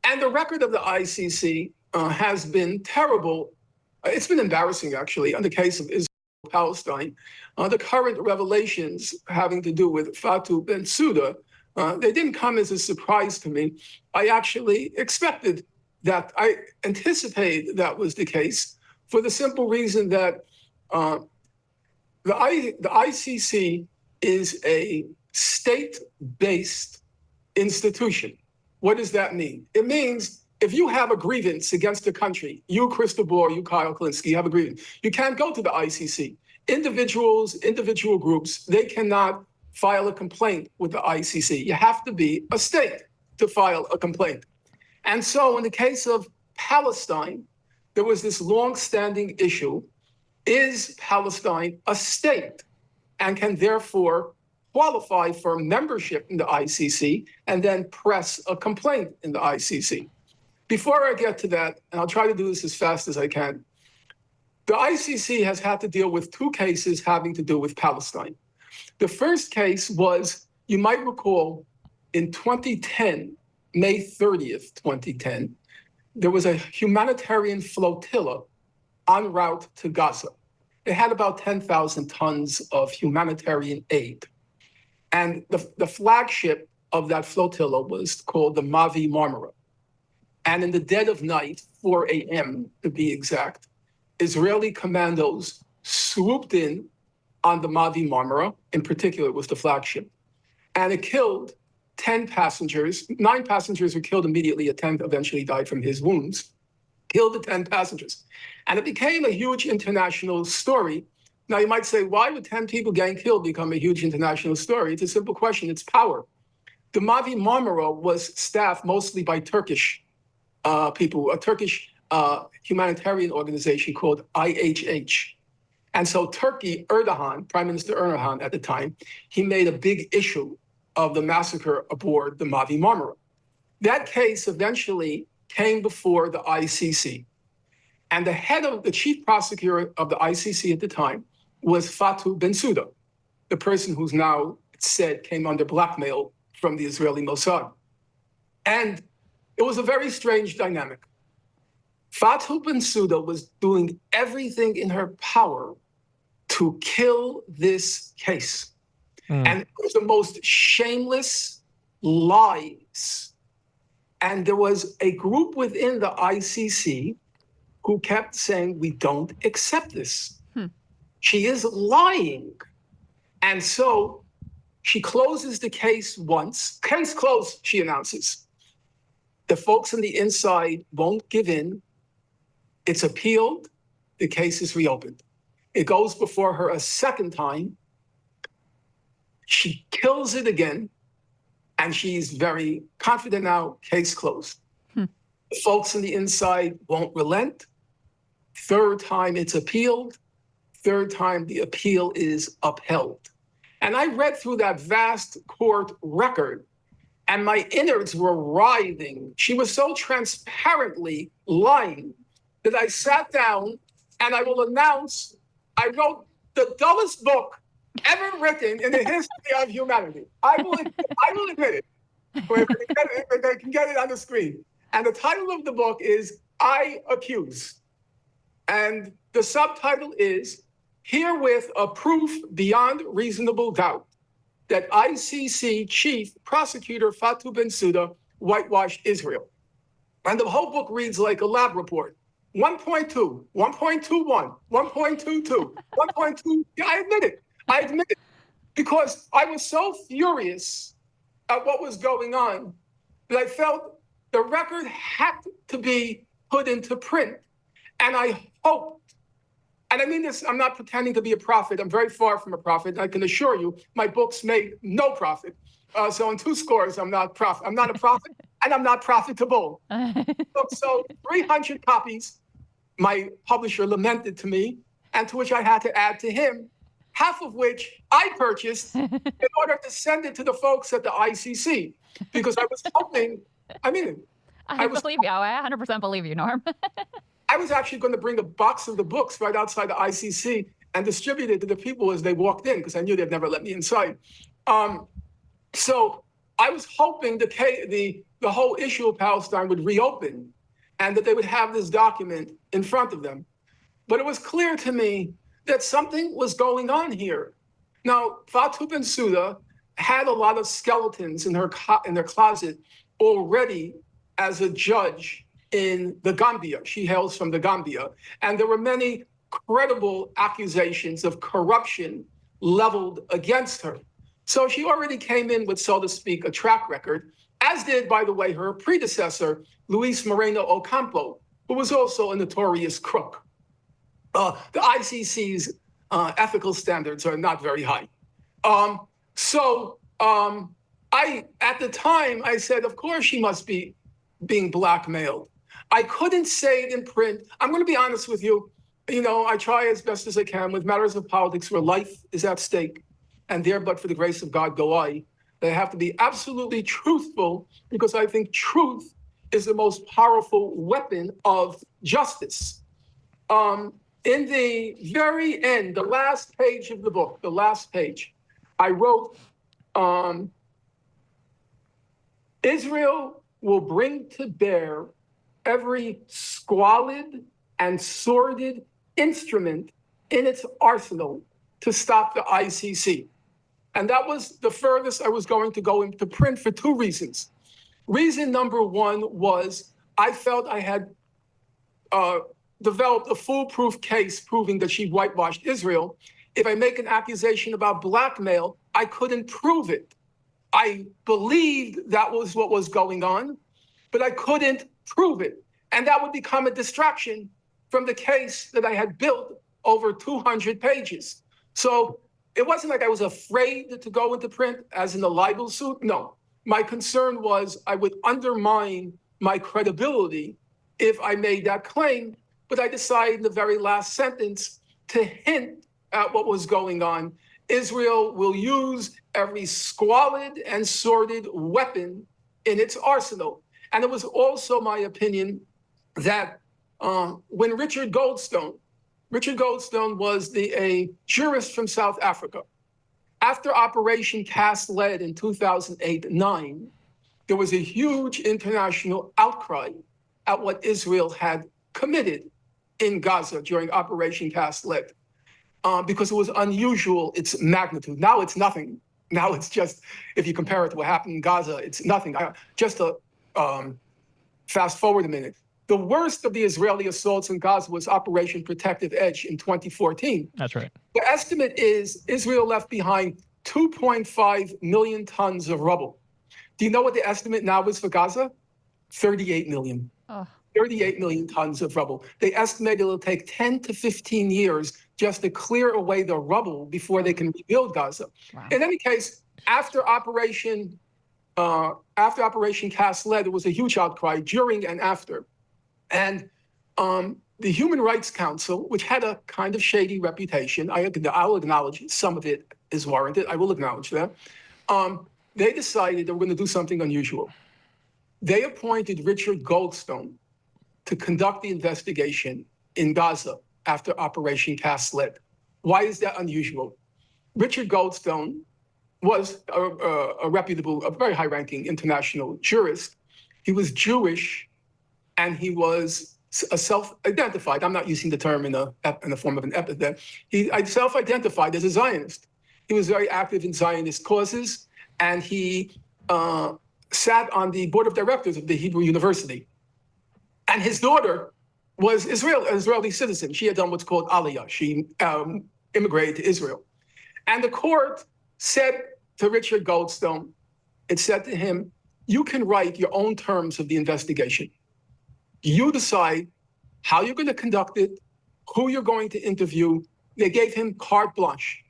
And the record of the ICC has been terrible. It's been embarrassing, actually, on the case of Israel Palestine. The current revelations having to do with Fatou Bensouda, they didn't come as a surprise to me. I actually expected that. I anticipated that was the case for the simple reason that the ICC is a state-based institution. What does that mean? It means if you have a grievance against a country, you, Krystal, you, Kyle Kulinski, you have a grievance, you can't go to the ICC. Individuals, individual groups, they cannot file a complaint with the ICC. You have to be a state to file a complaint. And so in the case of Palestine, there was this long-standing issue. Is Palestine a state and can therefore qualify for membership in the ICC and then press a complaint in the ICC? Before I get to that, and I'll try to do this as fast as I can, the ICC has had to deal with two cases having to do with Palestine. The first case was, you might recall, in 2010, May 30th, 2010, there was a humanitarian flotilla en route to Gaza. It had about 10,000 tons of humanitarian aid. And the flagship of that flotilla was called the Mavi Marmara. And in the dead of night, 4 a.m. to be exact, Israeli commandos swooped in on the Mavi Marmara, in particular was the flagship, and it killed 10 passengers. 9 passengers were killed immediately. A 10th eventually died from his wounds. Killed the 10 passengers. And it became a huge international story. Now, you might say, why would 10 people getting killed become a huge international story? It's a simple question. It's power. The Mavi Marmara was staffed mostly by Turkish people, a Turkish humanitarian organization called IHH. And so Turkey, Erdogan, Prime Minister Erdogan at the time, he made a big issue of the massacre aboard the Mavi Marmara. That case eventually came before the ICC. And the head of the chief prosecutor of the ICC at the time was Fatou Bensouda, the person who's now, it's said, came under blackmail from the Israeli Mossad. And it was a very strange dynamic. Fatou Bensouda was doing everything in her power to kill this case. And it was the most shameless lies. And there was a group within the ICC who kept saying, we don't accept this. She is lying. And so she closes the case once. Case closed, she announces. The folks on the inside won't give in. It's appealed. The case is reopened. It goes before her a second time. She kills it again, and she's very confident now, case closed. The folks on the inside won't relent. Third time it's appealed. Third time the appeal is upheld. And I read through that vast court record, and my innards were writhing. She was so transparently lying that I sat down, and I will announce, I wrote the dullest book ever written in the history of humanity. I will admit it. If they can get it on the screen. And the title of the book is I Accuse. And the subtitle is Herewith a Proof Beyond Reasonable Doubt that ICC Chief Prosecutor Fatou Bensouda whitewashed Israel. And the whole book reads like a lab report. 1.2, 1.21, 1.22, 1.2. Yeah, I admit it, because I was so furious at what was going on that I felt the record had to be put into print. And I hoped, and I mean this, I'm not pretending to be a prophet. I'm very far from a prophet. I can assure you, my books made no profit. So in 2 scores, I'm not a prophet, and I'm not profitable. So 300 copies, my publisher lamented to me, and to which I had to add to him, half of which I purchased in order to send it to the folks at the ICC, because I was hoping, I believe you. I 100% believe you, Norm. I was actually going to bring a box of the books right outside the ICC and distribute it to the people as they walked in, because I knew they'd never let me inside. So I was hoping the whole issue of Palestine would reopen and that they would have this document in front of them. But it was clear to me that something was going on here. Now, Fatou Bensouda had a lot of skeletons in their closet already as a judge in the Gambia. She hails from the Gambia. And there were many credible accusations of corruption leveled against her. So she already came in with, so to speak, a track record, as did, by the way, her predecessor, Luis Moreno Ocampo, who was also a notorious crook. The ICC's ethical standards are not very high. At the time, I said, of course she must be being blackmailed. I couldn't say it in print. I'm going to be honest with you. I try as best as I can with matters of politics where life is at stake, and there, but for the grace of God, go I. They have to be absolutely truthful, because I think truth is the most powerful weapon of justice. In the very end, the last page of the book, the last page, I wrote, Israel will bring to bear every squalid and sordid instrument in its arsenal to stop the ICC. And that was the furthest I was going to go into print for two reasons. Reason number one was I felt I had developed a foolproof case proving that she whitewashed Israel. If I make an accusation about blackmail, I couldn't prove it. I believed that was what was going on, but I couldn't prove it. And that would become a distraction from the case that I had built over 200 pages. So it wasn't like I was afraid to go into print as in a libel suit. No, my concern was I would undermine my credibility if I made that claim. But I decided in the very last sentence to hint at what was going on. Israel will use every squalid and sordid weapon in its arsenal. And it was also my opinion that when Richard Goldstone was a jurist from South Africa. After Operation Cast Lead in 2008-9, there was a huge international outcry at what Israel had committed in Gaza during Operation Cast Lead, because it was unusual, its magnitude. Now it's nothing. Now it's just, if you compare it to what happened in Gaza, it's nothing. Just to fast forward a minute. The worst of the Israeli assaults in Gaza was Operation Protective Edge in 2014. That's right. The estimate is Israel left behind 2.5 million tons of rubble. Do you know what the estimate now is for Gaza? 38 million. 38 million tons of rubble. They estimate it'll take 10 to 15 years just to clear away the rubble before they can rebuild Gaza. Wow. In any case, after Operation Cast Lead, there was a huge outcry during and after. And the Human Rights Council, which had a kind of shady reputation, I'll acknowledge some of it is warranted, I will acknowledge that, they decided they were going to do something unusual. They appointed Richard Goldstone to conduct the investigation in Gaza after Operation Cast Lead. Why is that unusual? Richard Goldstone was a reputable, a very high-ranking international jurist. He was Jewish, and he was a self-identified, I'm not using the term in the form of an epithet, he self-identified as a Zionist. He was very active in Zionist causes, and he sat on the board of directors of the Hebrew University. And his daughter was an Israeli citizen. She had done what's called Aliyah. She immigrated to Israel. And the court said to Richard Goldstone, it said to him, you can write your own terms of the investigation. You decide how you're going to conduct it, who you're going to interview. They gave him carte blanche.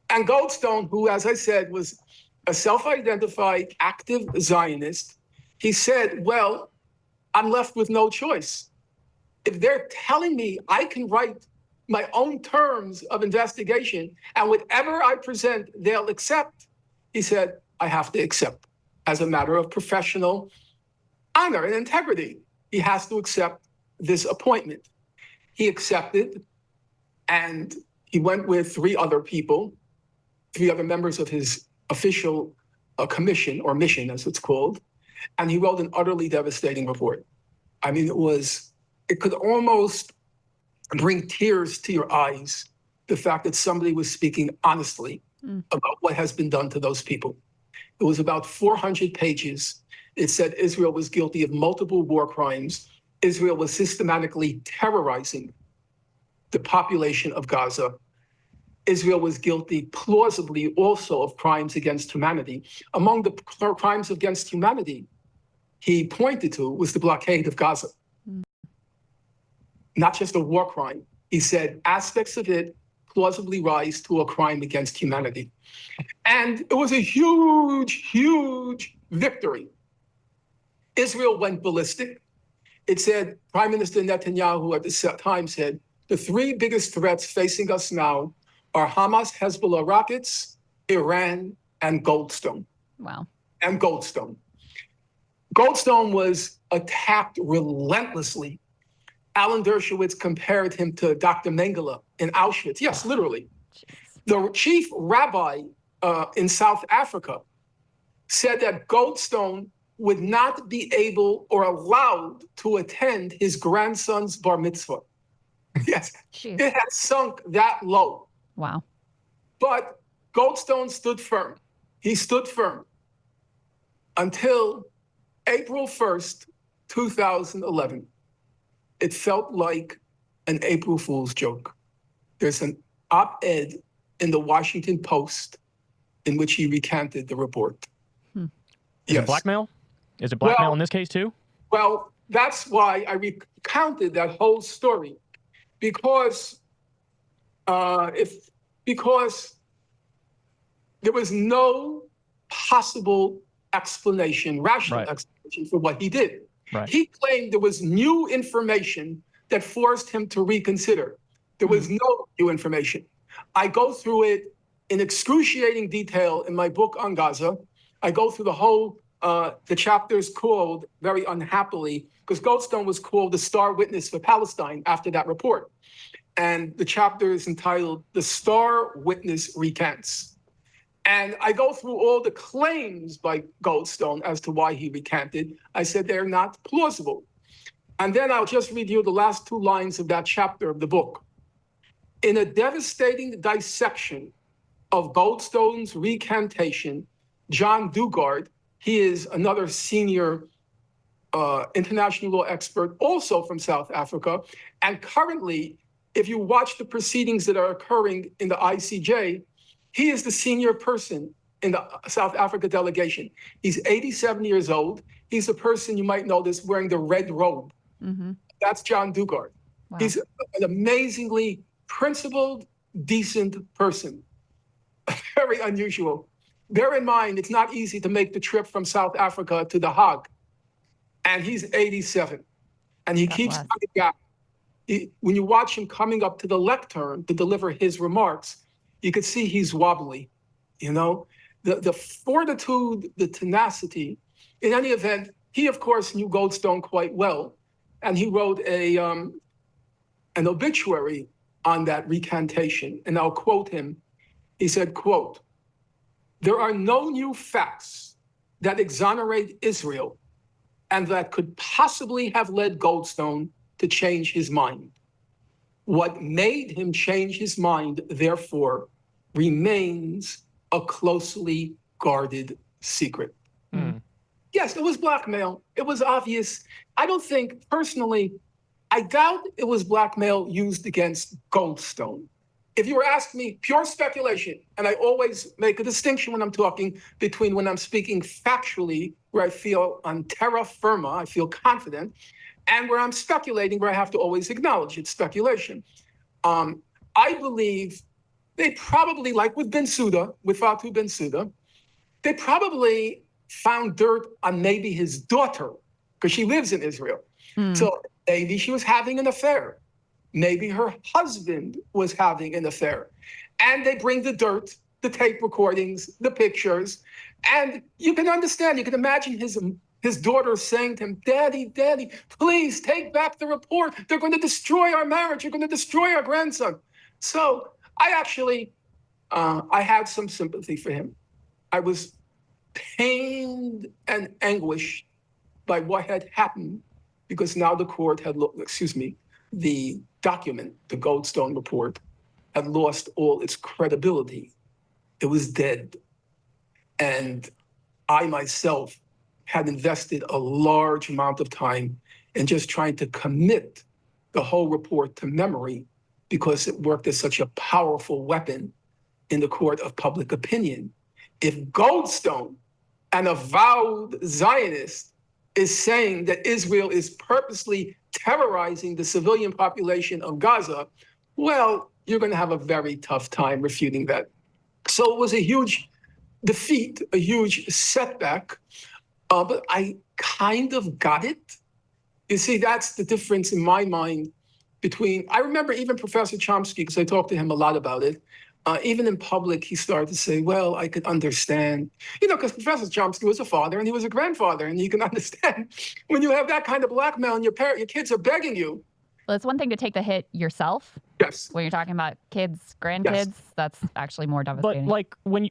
And Goldstone, who, as I said, was a self-identified active Zionist, he said, well, I'm left with no choice. If they're telling me I can write my own terms of investigation and whatever I present, they'll accept, he said, I have to accept as a matter of professional honor and integrity. He has to accept this appointment. He accepted, and he went with three other members of his official commission, or mission as it's called, and he wrote an utterly devastating report. I mean, it could almost bring tears to your eyes, the fact that somebody was speaking honestly about what has been done to those people. It was about 400 pages. It said Israel was guilty of multiple war crimes. Israel was systematically terrorizing the population of Gaza. Israel was guilty, plausibly, also of crimes against humanity. Among the crimes against humanity he pointed to was the blockade of Gaza. Not just a war crime. He said aspects of it plausibly rise to a crime against humanity. And it was a huge, huge victory. Israel went ballistic. It said, Prime Minister Netanyahu at the time said, the three biggest threats facing us now are Hamas, Hezbollah rockets, Iran, and Goldstone. Wow. And Goldstone. Goldstone was attacked relentlessly. Alan Dershowitz compared him to Dr. Mengele in Auschwitz. Yes, literally. Jeez. The chief rabbi in South Africa said that Goldstone would not be able or allowed to attend his grandson's bar mitzvah. Yes, Jeez. It had sunk that low. Wow. But Goldstone stood firm. He stood firm until April 1st, 2011. It felt like an April Fool's joke. There's an op-ed in the Washington Post in which he recanted the report. Is it blackmail? Is it blackmail in this case too? Well, that's why I recounted that whole story, because because there was no possible explanation, rational explanation for what he did. Right. He claimed there was new information that forced him to reconsider. There was no new information. I go through it in excruciating detail in my book on Gaza. I go through the whole, the chapters called, very unhappily, because Goldstone was called the star witness for Palestine after that report. And the chapter is entitled, The Star Witness Recants. And I go through all the claims by Goldstone as to why he recanted. I said they're not plausible. And then I'll just read you the last two lines of that chapter of the book. In a devastating dissection of Goldstone's recantation, John Dugard, he is another senior international law expert, also from South Africa. And currently, if you watch the proceedings that are occurring in the ICJ, he is the senior person in the South Africa delegation. He's 87 years old. He's the person you might notice wearing the red robe. Mm-hmm. That's John Dugard. Wow. He's an amazingly principled, decent person. Very unusual. Bear in mind, it's not easy to make the trip from South Africa to The Hague. And he's 87. And he keeps coming back. When you watch him coming up to the lectern to deliver his remarks, you could see he's wobbly, you know? The fortitude, the tenacity. In any event, he, of course, knew Goldstone quite well. And he wrote an obituary on that recantation. And I'll quote him. He said, quote, "There are no new facts that exonerate Israel and that could possibly have led Goldstone to change his mind. What made him change his mind, therefore, remains a closely guarded secret." Mm. Yes, it was blackmail. It was obvious. I don't think, personally, I doubt it was blackmail used against Goldstone. If you were asking me, pure speculation, and I always make a distinction when I'm talking between when I'm speaking factually, where I feel on terra firma, I feel confident, and where I'm speculating, where I have to always acknowledge it's speculation. I believe they probably, like with Bensouda, with Fatou Bensouda, they probably found dirt on maybe his daughter, because she lives in Israel. So maybe she was having an affair. Maybe her husband was having an affair. And they bring the dirt, the tape recordings, the pictures. And you can understand, you can imagine his daughter saying to him, "Daddy, Daddy, please take back the report. They're going to destroy our marriage. You're going to destroy our grandson." So I actually, I had some sympathy for him. I was pained and anguished by what had happened, because now the court had, the document, the Goldstone Report, had lost all its credibility. It was dead. And I myself had invested a large amount of time in just trying to commit the whole report to memory, because it worked as such a powerful weapon in the court of public opinion. If Goldstone, an avowed Zionist, is saying that Israel is purposely terrorizing the civilian population of Gaza, well, you're going to have a very tough time refuting that. So it was a huge defeat, a huge setback, but I kind of got it. You see, that's the difference in my mind between, I remember even Professor Chomsky, because I talked to him a lot about it, even in public, he started to say, well, I could understand, because Professor Chomsky was a father and he was a grandfather, and you can understand when you have that kind of blackmail and your kids are begging you. Well, it's one thing to take the hit yourself. Yes. When you're talking about kids, grandkids, Yes. that's actually more devastating. But like when